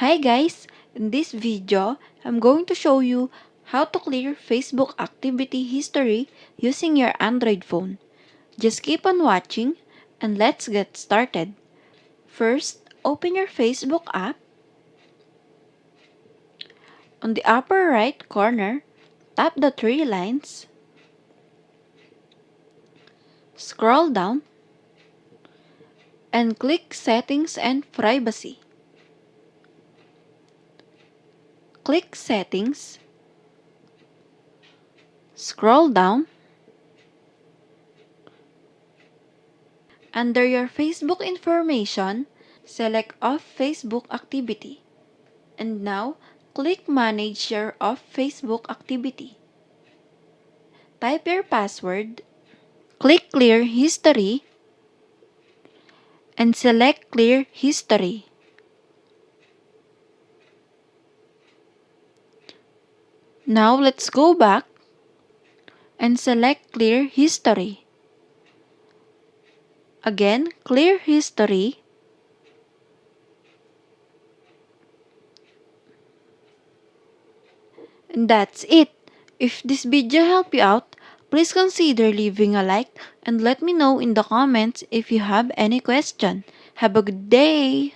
Hi guys! In this video, I'm going to show you how to clear Facebook activity history using your Android phone. Just keep on watching and let's get started. First, open your Facebook app. On the upper right corner, tap the three lines. Scroll down and click Settings and Privacy. Click Settings. Scroll down. Under your Facebook information, select Off Facebook Activity. And now, click Manage Share Off Facebook Activity. Type your password, click Clear History, and select Clear History. Now, let's go back and select Clear History. Again, Clear History. And that's it. If this video helped you out, please consider leaving a like and let me know in the comments if you have any question. Have a good day!